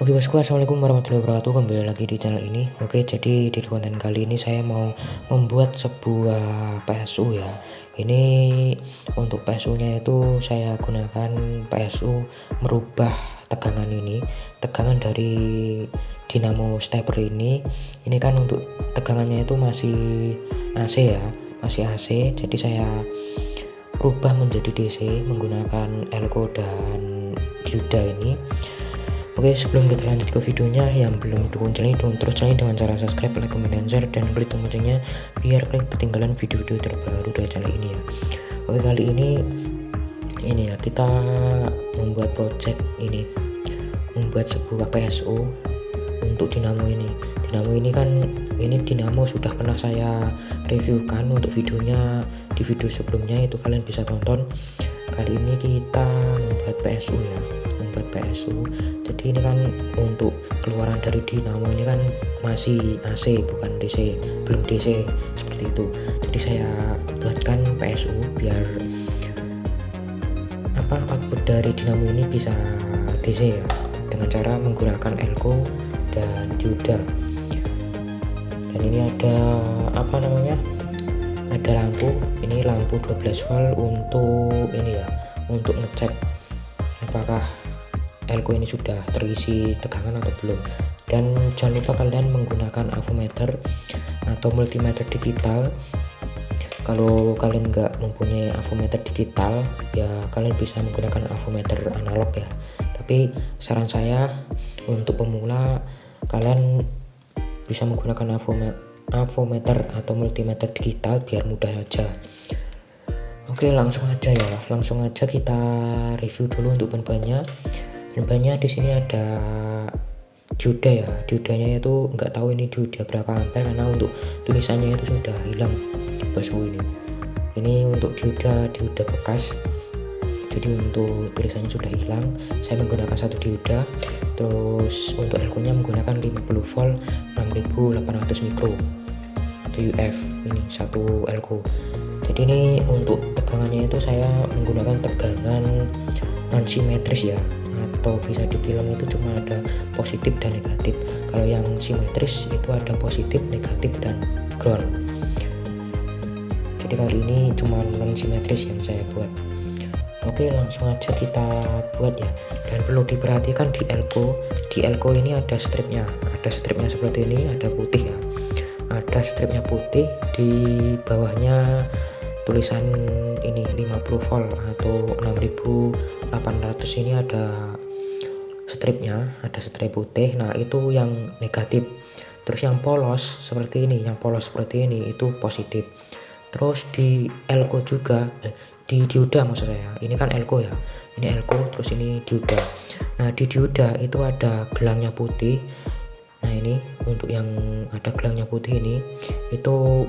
Oke bosku, assalamualaikum warahmatullahi wabarakatuh. Kembali lagi di channel ini. Oke, jadi di konten kali ini saya mau membuat sebuah PSU ya. Ini untuk PSU nya itu saya gunakan PSU merubah tegangan ini, tegangan dari dinamo stepper ini kan untuk tegangannya itu masih AC ya, masih AC. Jadi saya rubah menjadi DC menggunakan elko dan dioda ini. Oke, sebelum kita lanjut ke videonya, yang belum dukung channel ini, dukung terus channel dengan cara subscribe, like, comment, dan share, dan klik tombol loncengnya biar kalian ketinggalan video-video terbaru dari channel ini ya. Oke, kali ini ya kita membuat project ini, membuat sebuah PSU untuk dinamo ini. Dinamo ini kan dinamo sudah pernah saya reviewkan untuk videonya di video sebelumnya, itu kalian bisa tonton. Kali ini kita membuat PSU ya, membuat PSU. Jadi ini kan untuk keluaran dari dinamo ini kan masih AC bukan DC, belum DC seperti itu. Jadi saya buatkan PSU biar output dari dinamo ini bisa DC ya, dengan cara menggunakan elko dan dioda. Dan ini ada ada lampu, ini lampu 12 volt untuk ini ya, untuk ngecek apakah elko ini sudah terisi tegangan atau belum. Dan jangan lupa kalian menggunakan avometer atau multimeter digital. Kalau kalian nggak mempunyai avometer digital ya kalian bisa menggunakan avometer analog ya, tapi saran saya untuk pemula kalian bisa menggunakan avometer atau multimeter digital biar mudah aja. Oke, langsung aja kita review dulu untuk bahan-bahannya. Bahannya di sini ada dioda ya, diodanya itu nggak tahu ini dioda berapa ampere karena untuk tulisannya itu sudah hilang bosku. Ini untuk dioda bekas, jadi untuk tulisannya sudah hilang. Saya menggunakan satu dioda, terus untuk elko nya menggunakan 50 volt 6800 mikro UF, ini satu elko. Jadi ini untuk tegangannya itu saya menggunakan tegangan non simetris ya, atau bisa dibilang itu cuma ada positif dan negatif. Kalau yang simetris itu ada positif, negatif, dan ground. Jadi kali ini cuma non simetris yang saya buat. Oke, langsung aja kita buat ya. Dan perlu diperhatikan di elko ini ada stripnya seperti ini, ada putih ya, ada stripnya putih. Di bawahnya tulisan ini 50 volt atau 6800, ini ada stripnya, ada strip putih. Nah itu yang negatif. Terus yang polos seperti ini, itu positif. Terus di elko juga, di dioda maksud saya, ini kan elko ya, ini elko, terus ini dioda. Nah di dioda itu ada gelangnya putih. Nah ini untuk yang ada gelangnya putih ini itu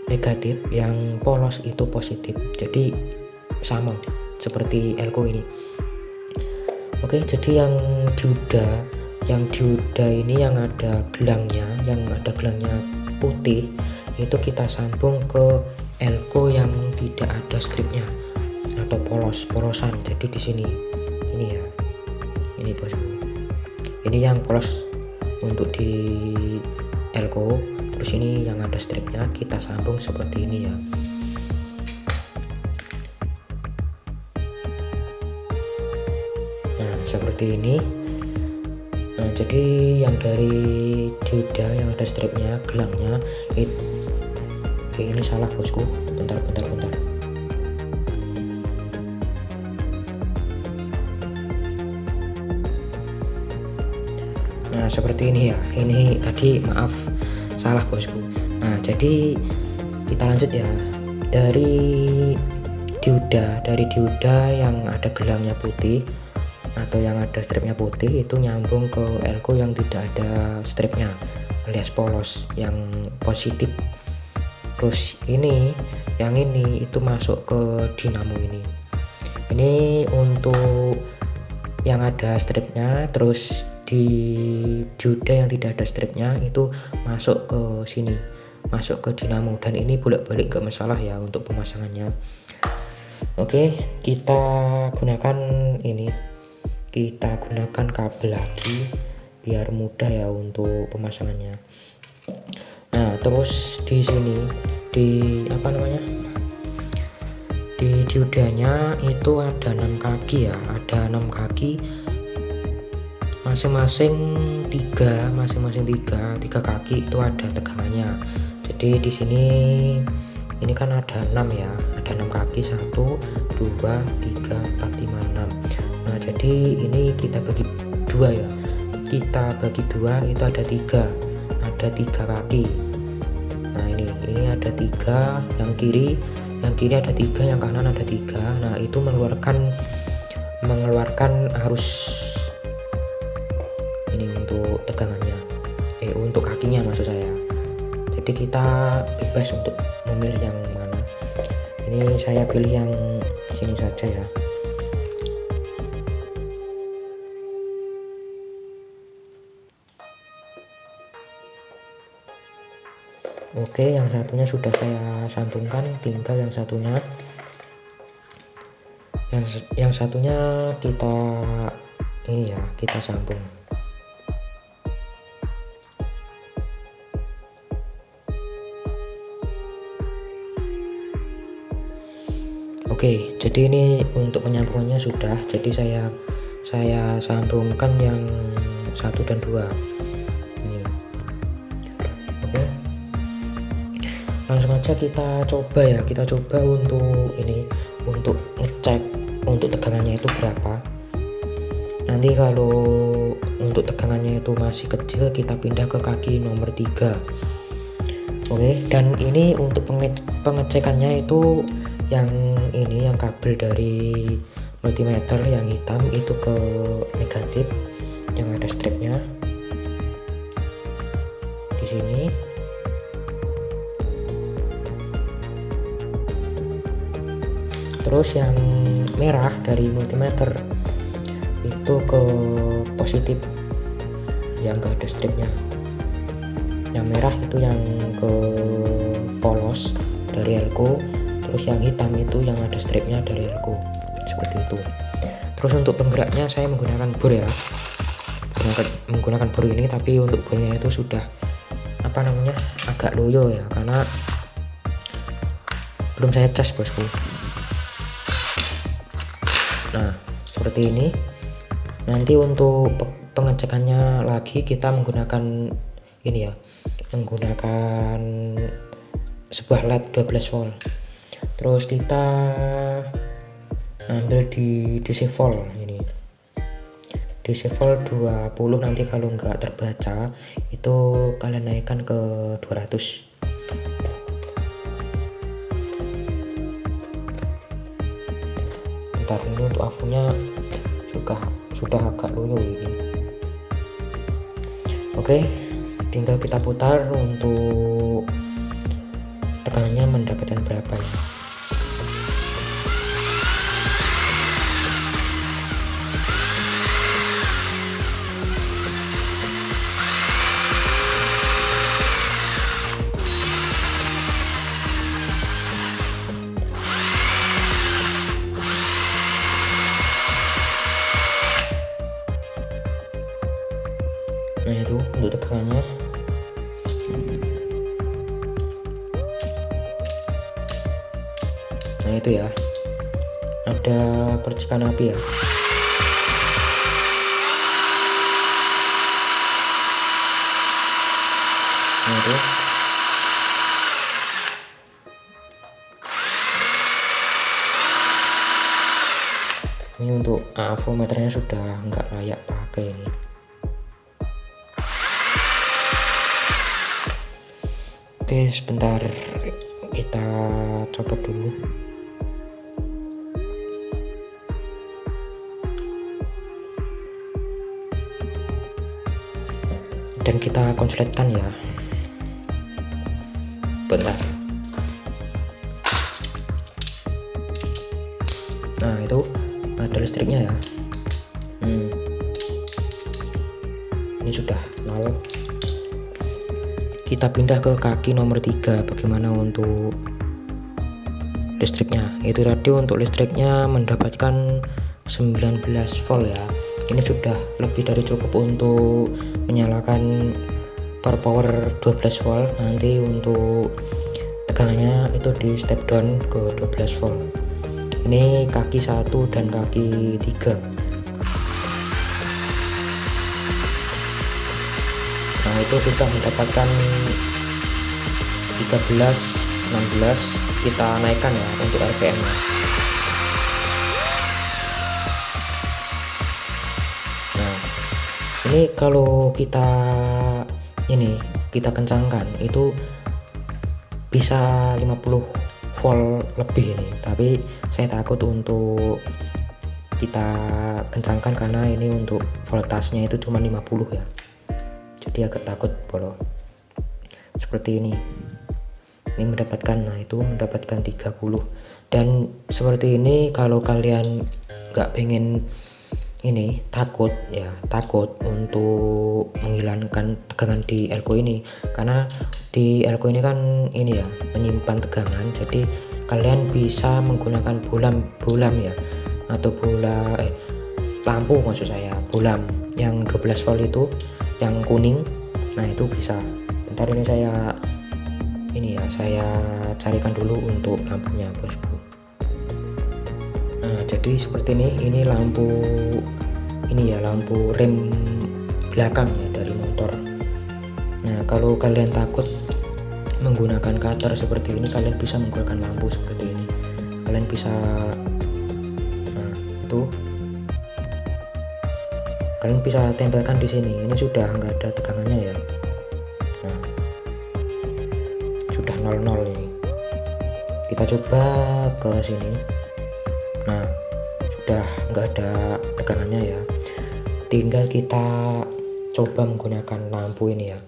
negatif, yang polos itu positif, jadi sama seperti elko ini. Oke, jadi yang dioda ini yang ada gelangnya putih itu kita sambung ke elko yang tidak ada stripnya atau polosan. Jadi di sini ini ya, ini bosku, ini yang polos untuk di elko. Terus ini yang ada stripnya kita sambung seperti ini ya. Nah seperti ini. Nah jadi yang dari dioda yang ada stripnya, gelangnya itu, oke ini salah bosku, bentar. Nah seperti ini ya, ini tadi maaf salah bosku. Nah jadi kita lanjut ya, dari dioda yang ada gelangnya putih atau yang ada stripnya putih itu nyambung ke elko yang tidak ada stripnya alias polos, yang positif. Terus ini yang ini itu masuk ke dinamo ini untuk yang ada stripnya. Terus di dioda yang tidak ada stripnya itu masuk ke sini, masuk ke dinamo, dan ini bolak-balik gak masalah ya untuk pemasangannya. Oke, kita gunakan ini kita gunakan kabel lagi biar mudah ya untuk pemasangannya. Nah, terus di sini di di diodanya itu ada 6 kaki ya, ada 6 kaki masing-masing tiga kaki itu ada tegangannya. Jadi di sini ini kan ada 6 ya, ada 6 kaki, 1 2 3 4 5 6. Nah, jadi ini kita bagi dua ya, kita bagi dua itu ada 3 kaki. Nah, ini ada 3, yang kiri ada 3, yang kanan ada 3. Nah, itu mengeluarkan arus ini untuk tegangannya, untuk kakinya maksud saya. Jadi kita bebas untuk memilih yang mana. Ini saya pilih yang sini saja ya. Oke, yang satunya sudah saya sambungkan, tinggal yang satunya kita ini ya, kita sambung. Oke, jadi ini untuk penyambungannya sudah. Jadi saya sambungkan yang 1 dan 2 ini. Oke, langsung aja kita coba ya, untuk ini, untuk ngecek untuk tegangannya itu berapa. Nanti kalau untuk tegangannya itu masih kecil, kita pindah ke kaki nomor 3. Oke, dan ini untuk pengecekannya itu yang kabel dari multimeter yang hitam itu ke negatif yang ada stripnya di sini. Terus yang merah dari multimeter itu ke positif yang enggak ada stripnya. Yang merah itu yang ke polos dari elko. Terus yang hitam itu yang ada stripnya dari elko, seperti itu. Terus untuk penggeraknya saya menggunakan bor ya, menggunakan bor ini, tapi untuk bornya itu sudah agak loyo ya, karena belum saya cas bosku. Nah, seperti ini. Nanti untuk pengecekannya lagi kita menggunakan ini ya, menggunakan sebuah LED 12 volt. Terus kita ambil di DC volt ini, DC volt 20. Nanti kalau nggak terbaca itu kalian naikkan ke 200. Bentar, ini untuk afunya sudah agak loyo ini. Oke, tinggal kita putar untuk tekanannya mendapatkan berapa ya. Nah, itu untuk tegangannya. Nah, itu ya, ada percikan api ya. Nah, itu ini untuk avometernya sudah nggak layak pakai ini. Oke, sebentar kita copot dulu. Dan kita konsletkan ya. Bentar. Nah, itu ada listriknya ya. Ini sudah 0. Kita pindah ke kaki nomor 3. Bagaimana untuk listriknya? Itu tadi untuk listriknya mendapatkan 19 volt ya. ini sudah lebih dari cukup untuk menyalakan power 12 volt. Nanti untuk tegangannya itu di step down ke 12 volt. Ini kaki 1 dan kaki 3. Nah, itu sudah mendapatkan 13, 16. Kita naikkan ya untuk RPM nya. Nah, ini kalau kita kencangkan itu bisa 50 volt lebih ini, tapi saya takut untuk kita kencangkan karena ini untuk voltasenya itu cuma 50 ya, jadi agak takut bolo. Seperti ini mendapatkan, nah itu mendapatkan 30. Dan seperti ini kalau kalian nggak pengen takut untuk menghilangkan tegangan di elko ini, karena di elko ini kan menyimpan tegangan. Jadi kalian bisa menggunakan bolam ya, atau lampu maksud saya, bolam yang 12 volt itu yang kuning. Nah itu bisa, bentar ini saya carikan dulu untuk lampunya bosku. Nah jadi seperti ini lampu lampu rem belakang ya dari motor. Nah kalau kalian takut menggunakan cutter seperti ini, kalian bisa menggunakan lampu seperti ini. Kalian bisa, nah itu kalian bisa tempelkan di sini. Ini sudah nggak ada tegangannya ya. Nah sudah 00 ini. Kita coba ke sini. Nah sudah nggak ada tegangannya ya. Tinggal kita coba menggunakan lampu ini ya,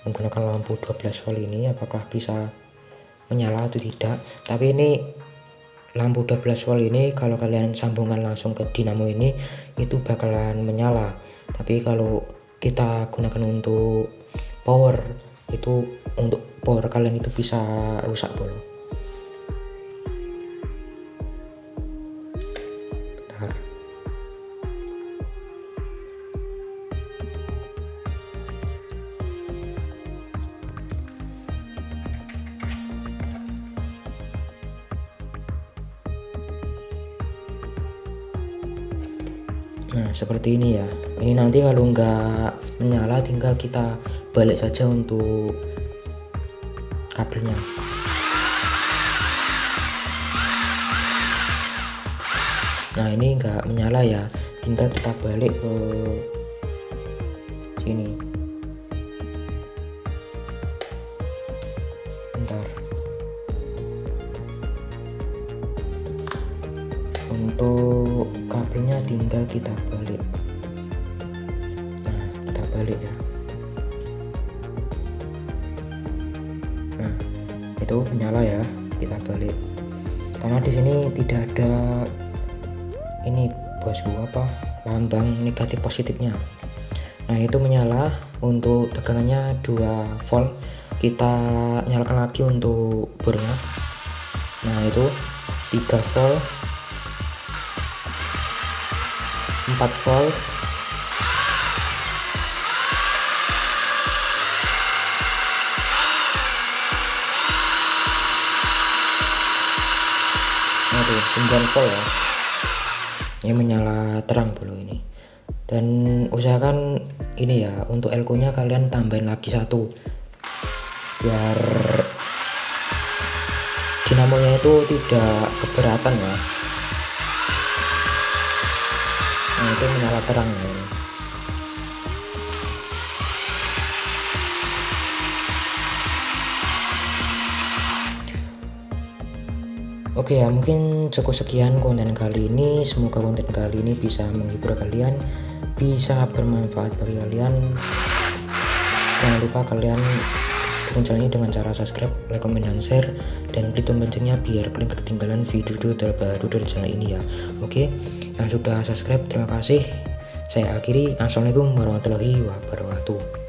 menggunakan lampu 12 volt ini apakah bisa menyala atau tidak. Tapi ini lampu 12 volt ini kalau kalian sambungkan langsung ke dinamo ini itu bakalan menyala. Tapi kalau kita gunakan untuk power, itu untuk power kalian itu bisa rusak bolo. Bentar. Nah seperti ini ya. Ini nanti kalau nggak menyala tinggal kita balik saja untuk kabelnya. Nah ini nggak menyala ya, tinggal kita balik ke sini. Bentar. Untuk kabelnya tinggal kita balik. Nah kita balik ya. Nah itu menyala ya, kita balik. Karena di sini tidak ada bosku lambang negatif positifnya. Nah itu menyala, untuk tegangannya 2 volt. Kita nyalakan lagi untuk bornya. Nah itu 3 volt, 4 volt, 9 volt ya. Ini menyala terang dulu ini. Dan usahakan ini ya, untuk elko nya kalian tambahin lagi 1 biar dinamonya itu tidak keberatan ya. Nah itu menyala terang ya. Oke ya, mungkin cukup sekian konten kali ini. Semoga konten kali ini bisa menghibur kalian, bisa bermanfaat bagi kalian. Jangan lupa kalian dukung channel ini dengan cara subscribe, like, comment, dan share, dan klik tombol loncengnya biar kalian ketinggalan video-video terbaru dari channel ini ya. Oke, yang sudah subscribe terima kasih. Saya akhiri. Assalamualaikum warahmatullahi wabarakatuh.